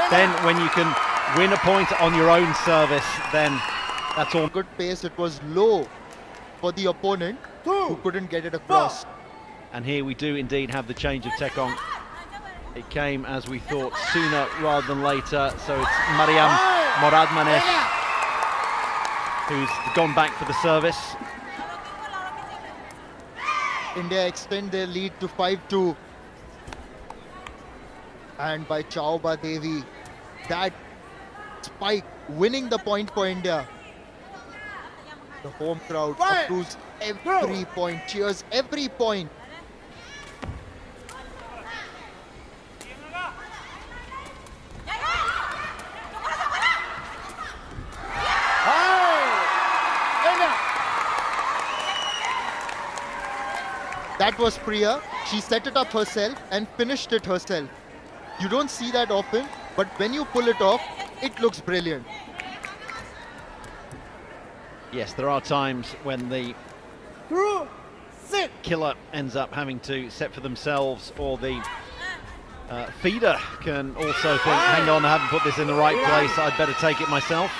then when you can win a point on your own service, then that's all. Good pace. It was low for the opponent who couldn't get it across. And here we do indeed have the change of Tekong. It came, as we thought, sooner rather than later. So it's Mariam Moradmanesh who's gone back for the service. India extend their lead to 5-2. And by Chauba Devi, that spike winning the point for India. The home crowd approves every point, cheers every point. That was Priya. She set it up herself and finished it herself. You don't see that often, but when you pull it off, it looks brilliant. Yes, there are times when the killer ends up having to set for themselves, or the feeder can also think, hang on, I haven't put this in the right place, I'd better take it myself.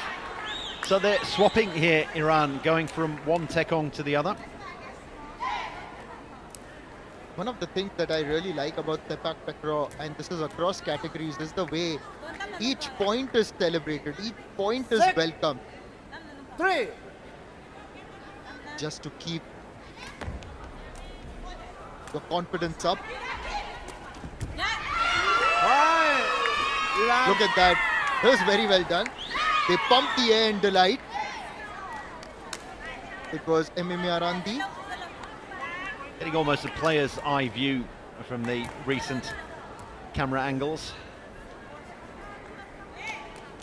So they're swapping here, Iran, going from one Tekong to the other. One of the things that I really like about Sepaktakraw, and this is across categories, is the way each point is celebrated, each point is welcome. Just to keep the confidence up. Look at that. That was very well done. They pumped the air in delight. It was MMA Arandi. Getting almost a player's eye view from the recent camera angles.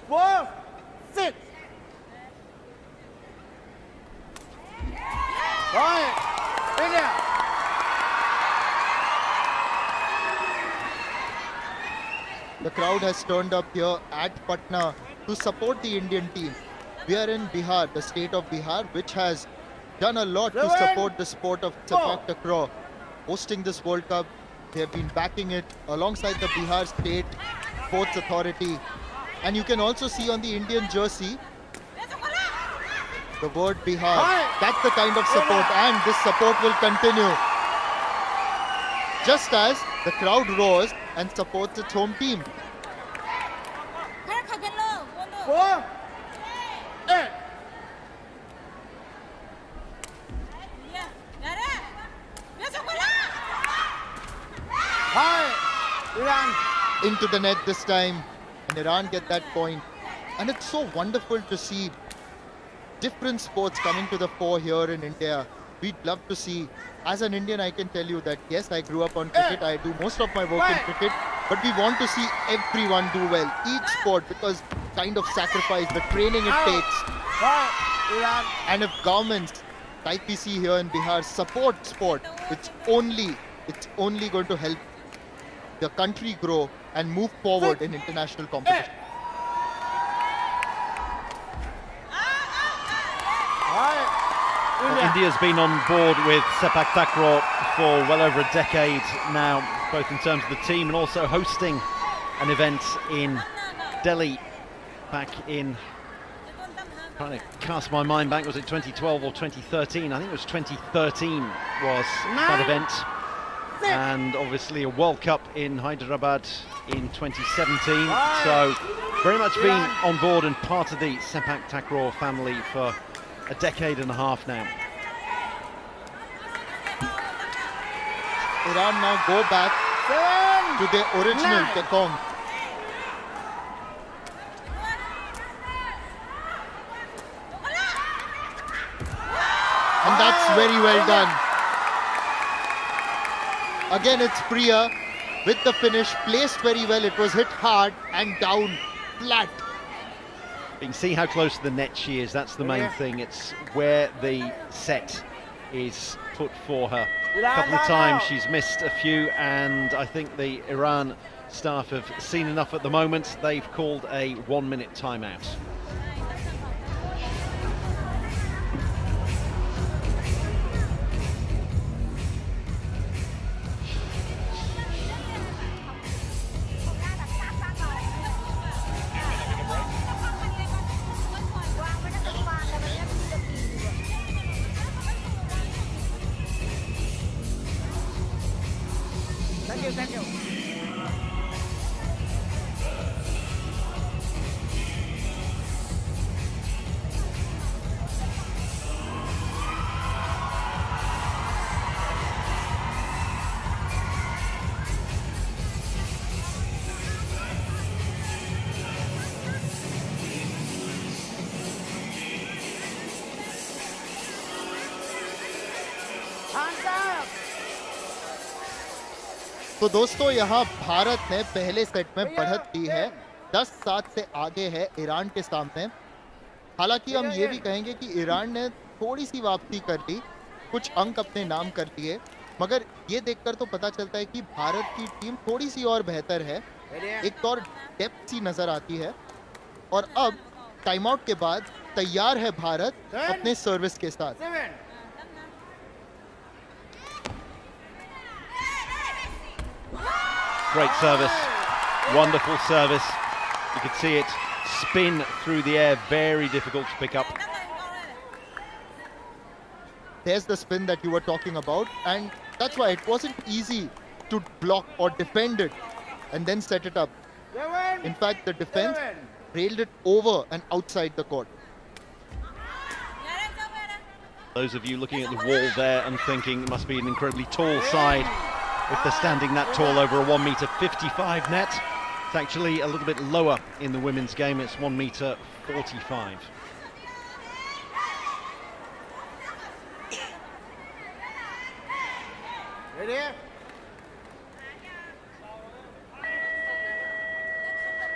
4, 6. The crowd has turned up here at Patna to support the Indian team. We are in Bihar, the state of Bihar, which has done a lot to support the sport of Sepaktakraw. Hosting this World Cup, they have been backing it alongside the Bihar State Sports Authority. And you can also see on the Indian jersey the word Bihar. That's the kind of support, and this support will continue. Just as the crowd roars and supports its home team. 4, 8. Into the net this time, and Iran get that point. And it's so wonderful to see different sports coming to the fore here in India. We'd love to see. As an Indian, I can tell you that yes, I grew up on cricket. I do most of my work in cricket, but we want to see everyone do well, each sport, because kind of sacrifice, the training it takes. And if governments like we see here in Bihar support sport, it's only going to help the country grow and move forward in international competition. Well, India's been on board with Sepaktakraw for well over a decade now, both in terms of the team and also hosting an event in Delhi back in, trying to cast my mind back, was it 2012 or 2013? I think it was 2013 was that event. And obviously a World Cup in Hyderabad in 2017. So very much been on board and part of the Sepaktakraw family for a decade and a half now. Iran now go back to their original Tekong. And that's very well done. Again, it's Priya with the finish, placed very well. It was hit hard and down flat. You can see how close to the net she is. That's the main thing. It's where the set is put for her. A couple of times she's missed a few, and I think the Iran staff have seen enough at the moment. They've called a 1-minute timeout. तो दोस्तों यहाँ भारत ने पहले set में बढ़त दी है, 10-7 से आगे है ईरान के सामने। हालांकि हम ये भी कहेंगे कि ईरान ने थोड़ी सी वापसी कर ली, कुछ अंक अपने नाम कर लिए, मगर ये देखकर तो पता चलता है कि भारत की टीम थोड़ी सी और बेहतर है, एक और डेप्थ सी नजर आती है। और अब टाइम आउट के बाद तैयार है भारत अपने सर्विस के साथ। Great service, wonderful service. You could see it spin through the air, very difficult to pick up. There's the spin that you were talking about, and that's why it wasn't easy to block or defend it and then set it up. In fact, the defense railed it over and outside the court. Those of you looking at the wall there and thinking it must be an incredibly tall side if they're standing that tall over a 1m55 net. It's actually a little bit lower in the women's game. It's 1m45. Ready?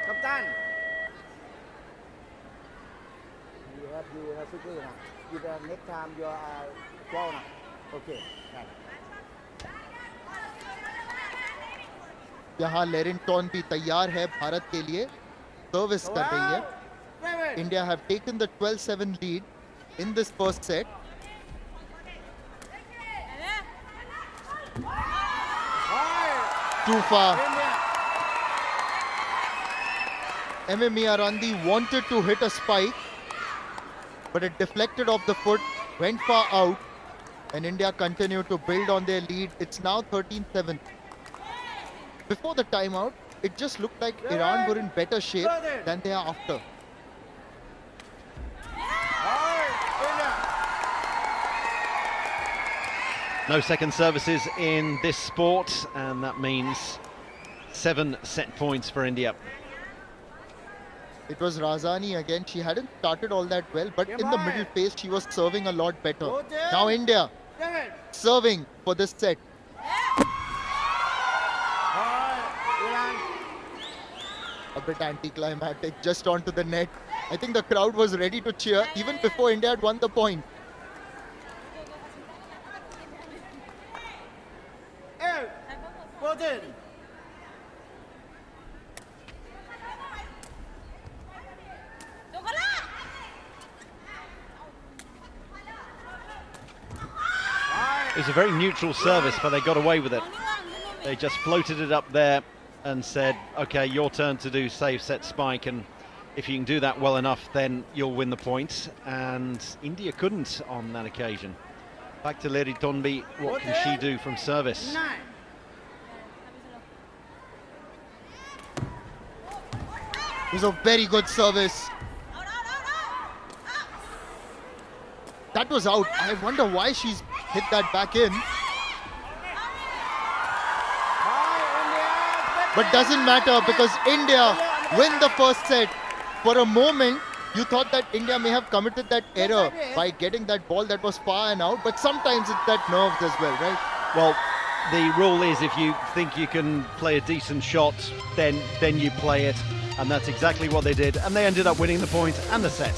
Captain. You have to do now. You next time you are 12 now. Okay. Right. यहाँ लेरिंगटन भी तैयार है भारत के लिए, service कर रही है। India have taken the 12-7 lead in this first set. Too far. MMA Arandi wanted to hit a spike, but it deflected off the foot, went far out, and India continued to build on their lead. It's now 13-7. Before the timeout, it just looked like Iran were in better shape than they are after. No second services in this sport, and that means 7 set points for India. It was Razani again. She hadn't started all that well, but in the middle phase, she was serving a lot better. Now India serving for this set. A bit anticlimactic, just onto the net. I think the crowd was ready to cheer even before India had won the point. It was a very neutral service, but they got away with it. They just floated it up there and said, okay, your turn to do save, set, spike, and if you can do that well enough, then you'll win the point. And India couldn't on that occasion. Back to Leri Tonbi, what can she do from service? It was a very good service. That was out. I wonder why she's hit that back in. But doesn't matter because India win the first set. For a moment, you thought that India may have committed that error by getting that ball that was far and out, but sometimes it's that nerves as well, right? Well, the rule is if you think you can play a decent shot, then you play it. And that's exactly what they did. And they ended up winning the point and the set.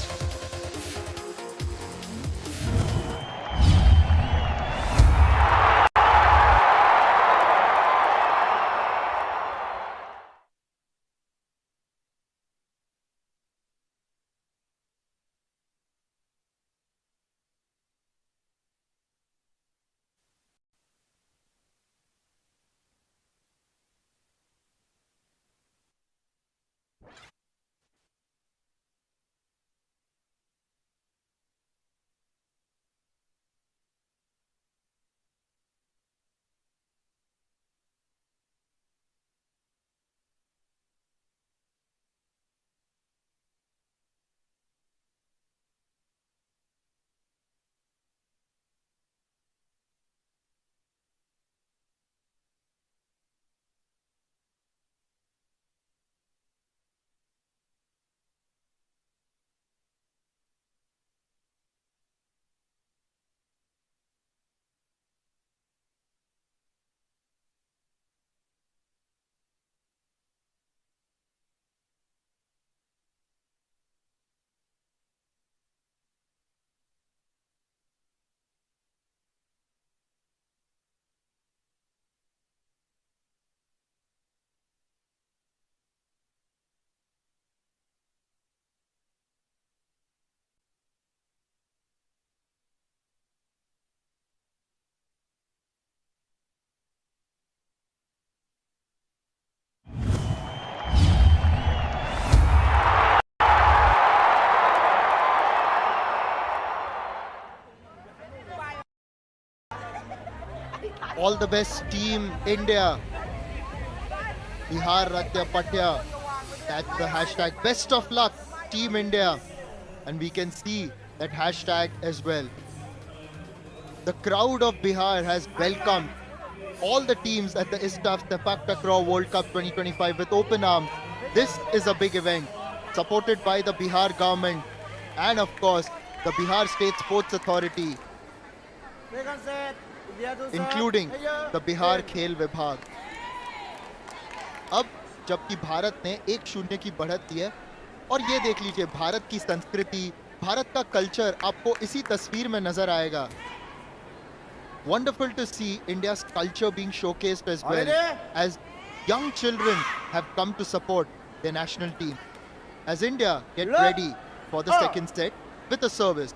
All the best, Team India. Bihar Ratya Patya. That's the hashtag. Best of luck, Team India. And we can see that hashtag as well. The crowd of Bihar has welcomed all the teams at the ISTAF Sepaktakraw World Cup 2025 with open arms. This is a big event, supported by the Bihar government and of course the Bihar State Sports Authority, including the Bihar Khel Vibhag. अब जबकि भारत ने 1-0 की बढ़त दी है, और ये देख लीजिए भारत की संस्कृति, भारत का कल्चर आपको इसी तस्वीर में नजर आएगा. Wonderful to see India's culture being showcased as well, as young children have come to support their national team. As India get ready for the second set with a service.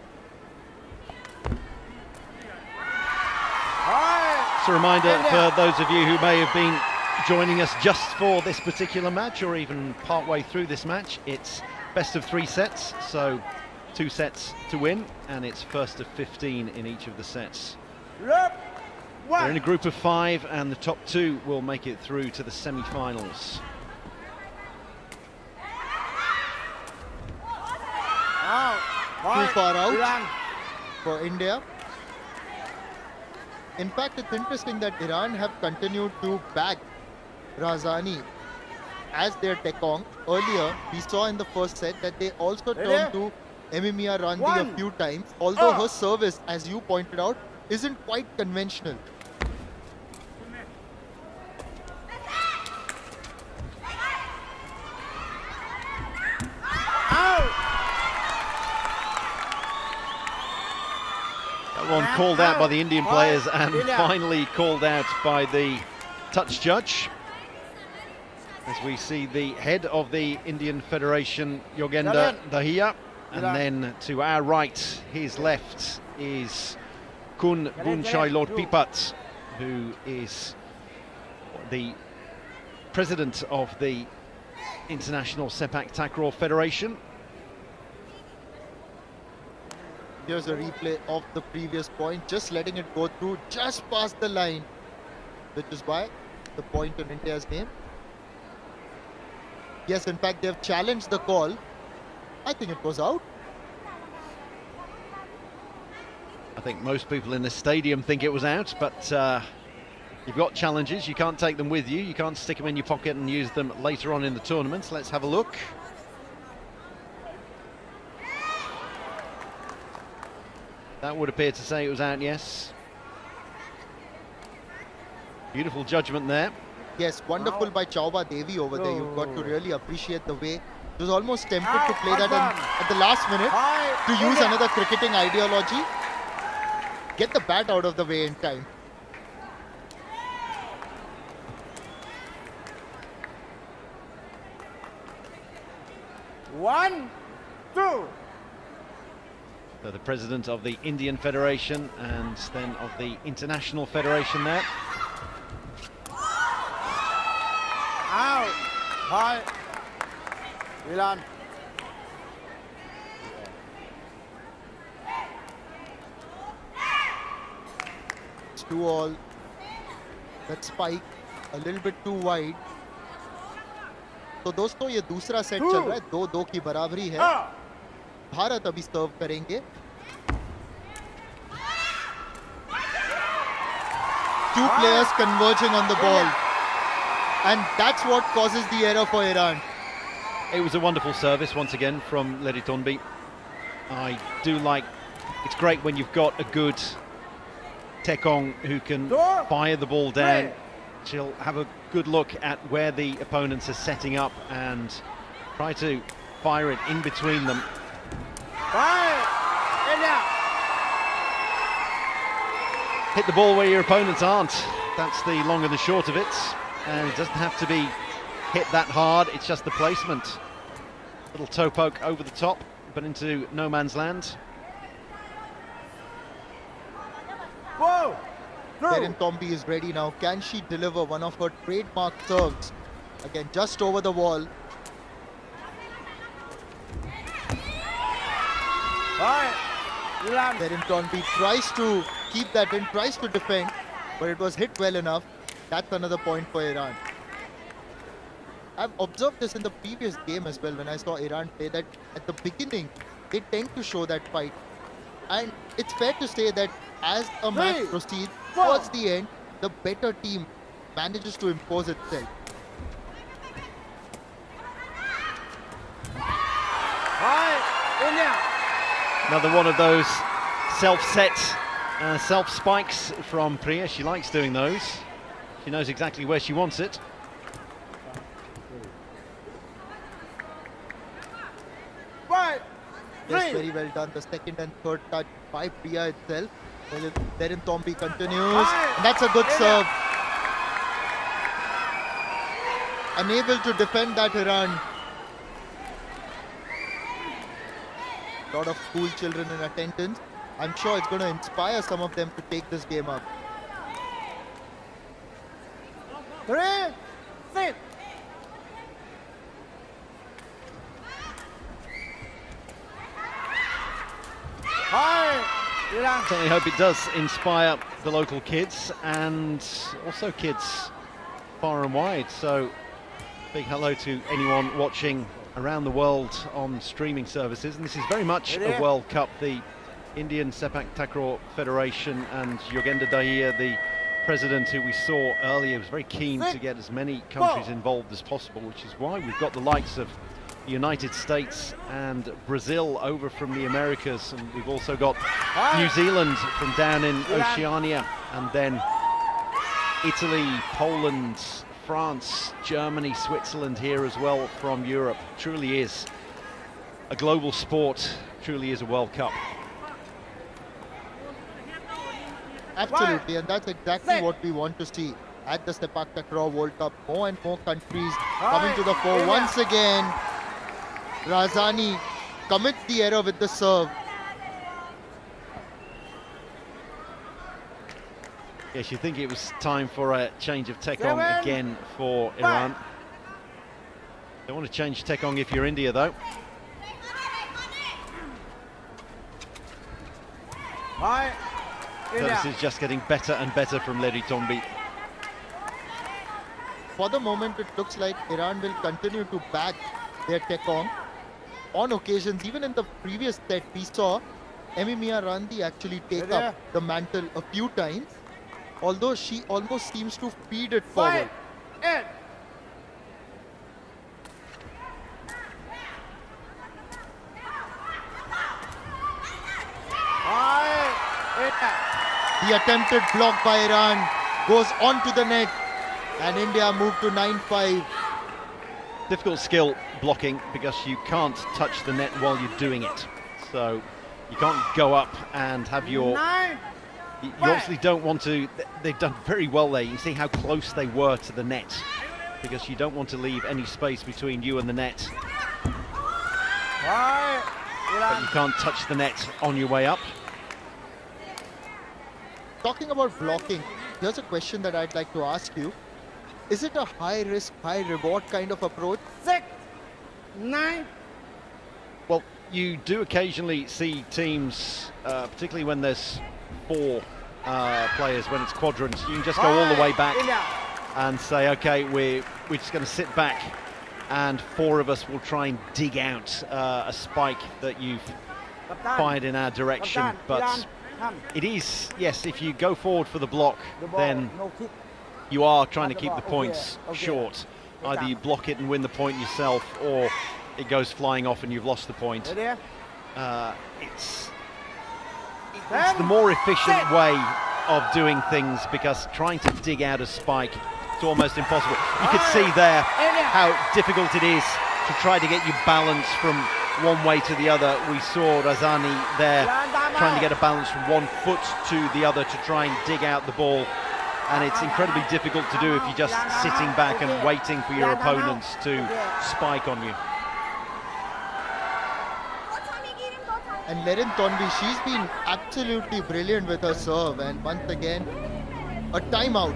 It's a reminder for those of you who may have been joining us just for this particular match or even partway through this match, it's best of 3 sets, so 2 sets to win, and it's first of 15 in each of the sets. They're in a group of 5 and the top 2 will make it through to the semi-finals. Too far out for India. In fact, it's interesting that Iran have continued to back Razani as their tekong. Earlier, we saw in the first set that they also turned to Emimia Randi a few times, although her service, as you pointed out, isn't quite conventional. That one called out by the Indian players and finally called out by the touch judge. As we see the head of the Indian Federation, Yogender Dahiya, and then to our right, his left, is Kun Bunchailot Pipat, who is the president of the International Sepaktakraw Federation. Here's a replay of the previous point, just letting it go through just past the line, which is why the point in India's name. Yes, in fact, they've challenged the call. I think it was out. I think most people in the stadium think it was out, but you've got challenges, you can't take them with you, you can't stick them in your pocket and use them later on in the tournament. Let's have a look. That would appear to say it was out, yes. Beautiful judgment there. Yes, wonderful by Chauba Devi over there. You've got to really appreciate the way. It was almost tempted to play that at the last minute to use another cricketing ideology. Get the bat out of the way in time. One, two. So the president of the Indian Federation and then of the International Federation there. Out. High. Milan. It's 2-all. That spike a little bit too wide. तो दोस्तों ये दूसरा set चल रहा है, 2-2 की बराबरी है. भारत अभी सर्व करेंगे. Two players converging on the ball, and that's what causes the error for Iran. It was a wonderful service once again from Leritonbi. I do like, it's great when you've got a good tekong who can fire the ball down. She'll have a good look at where the opponents are setting up and try to fire it in between them. Hit the ball where your opponents aren't. That's the long and the short of it. And it doesn't have to be hit that hard, it's just the placement. Little toe poke over the top, but into no man's land. Whoa! Leritonbi is ready now. Can she deliver one of her trademark serves? Again, just over the wall. Leritonbi tries to keep that in, tries to defend. but it was hit well enough. That's another point for Iran. I've observed this in the previous game as well when I saw Iran play, that at the beginning they tend to show that fight. And it's fair to say that as a match proceeds towards the end, the better team manages to impose itself. Another one of those self-set, self-spikes from Priya. She likes doing those. She knows exactly where she wants it. Yes, very well done. The second and third touch by Priya itself. Lerin Tombi continues. And that's a good serve. Unable to defend that Iran. A lot of school children in attendance. I'm sure it's going to inspire some of them to take this game up. 3, 6. Certainly hope it does inspire the local kids and also kids far and wide. So big hello to anyone watching around the world on streaming services. And this is very much a World Cup. The Indian Sepaktakraw Federation and Yogendra Dahiya, the president who we saw earlier, was very keen to get as many countries involved as possible, which is why we've got the likes of the United States and Brazil over from the Americas, and we've also got New Zealand from down in Oceania, and then Italy, Poland, France, Germany, Switzerland here as well from Europe. Truly is a global sport, truly is a World Cup. Absolutely, and that's exactly what we want to see at the Sepaktakraw World Cup. More and more countries coming to the fore. Once again, Razani commits the error with the serve. Yes, you think it was time for a change of Tekong again for Iran. Don't want to change Tekong if you're India, though. This is just getting better and better from Lerin Tombi. For the moment, it looks like Iran will continue to back their Tekong. On occasions, even in the previous set, we saw Emimia Randi actually take up the mantle a few times, although she almost seems to feed it forward. The attempted block by Iran goes onto the net, and India move to 9-5. Difficult skill blocking because you can't touch the net while you're doing it. So you can't go up and have your... You obviously don't want to... They've done very well there. You can see how close they were to the net, because you don't want to leave any space between you and the net. But you can't touch the net on your way up. Talking about blocking, here's a question that I'd like to ask you. Is it a high risk, high reward kind of approach? 6, 9. Well, you do occasionally see teams, particularly when there's 4 players, when it's quadrant, you can just go all the way back and say, okay, we're just going to sit back, and 4 of us will try and dig out a spike that you've fired in our direction. But it is, yes, if you go forward for the block, then you are trying to keep the points short. Either you block it and win the point yourself, or it goes flying off and you've lost the point. It's the more efficient way of doing things, because trying to dig out a spike, it's almost impossible. You could see there how difficult it is to try to get your balance from one way to the other. We saw Razani there trying to get a balance from one foot to the other to try and dig out the ball. And it's incredibly difficult to do if you're just sitting back and waiting for your opponents to spike on you. And Lerin Tombi, she's been absolutely brilliant with her serve, and once again, a timeout.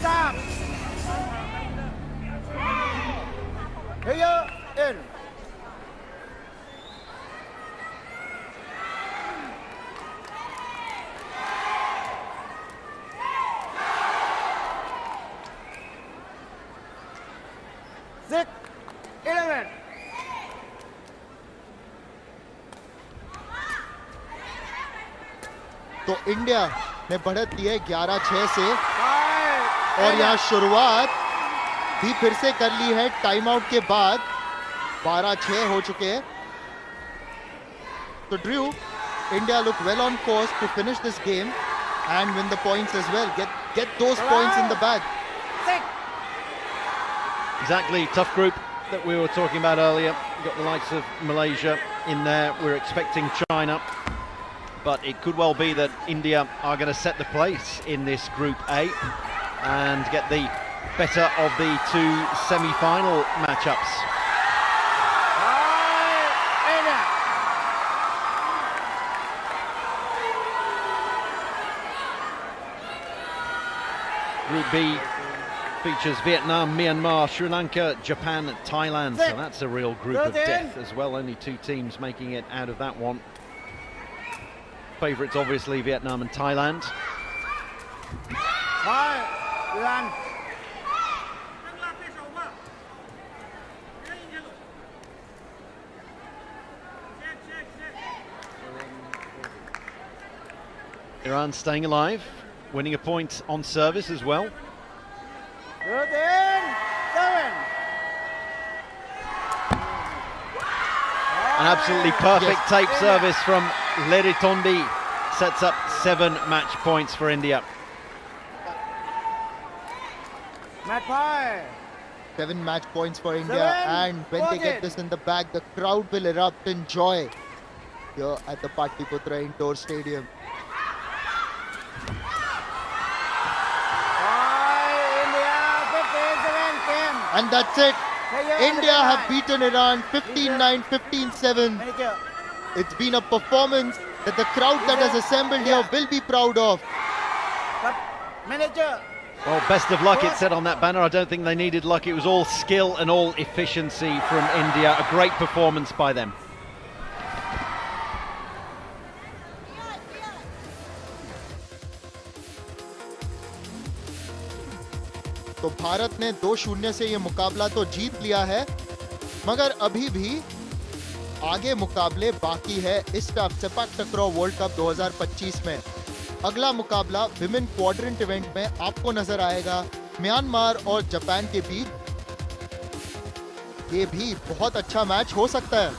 3 Here in 6 11 तो India ने बढ़त दी है 11-6 से, 5 और यहाँ शुरुआत भी फिर से कर ली है टाइम आउट के बाद। 12-6 हो चुके हैं। तो Drew, India look well on course to finish this game and win the points as well. Get those points in the bag. 6 Exactly, tough group that we were talking about earlier. You've got the likes of Malaysia in there. We're expecting China, but it could well be that India are going to set the place in this Group A and get the better of the two semi-final matchups. 5 India Group B features Vietnam, Myanmar, Sri Lanka, Japan, Thailand. So that's a real group of death as well. Only two teams making it out of that one. Favourites obviously Vietnam and Thailand. 5 Iran Iran staying alive, winning a point on service as well. 7 An absolutely perfect tape service from Leritondi sets up 7 match points for India. Match 5 7 match points for India, 7 and when they get this in the bag, the crowd will erupt in joy here at the Patlipurna Indoor Stadium. 5 India 15-7 game. And that's it. Player India number have 9. beaten Iran 15-9, 15-7. Manager. It's been a performance that the crowd that has assembled here will be proud of. Manager. Well, best of luck, it said on that banner. I don't think they needed luck. It was all skill and all efficiency from India. A great performance by them. तो भारत ने 2-0 से ये मुकाबला तो जीत लिया है, मगर अभी भी आगे मुकाबले बाकी है ISTAF सेपाक्टक्रॉ वर्ल्ड कप 2025 में। अगला मुकाबला विमेन क्वाड्रेंट इवेंट में आपको नजर आएगा म्यांमार और जापान के बीच। ये भी बहुत अच्छा मैच हो सकता है।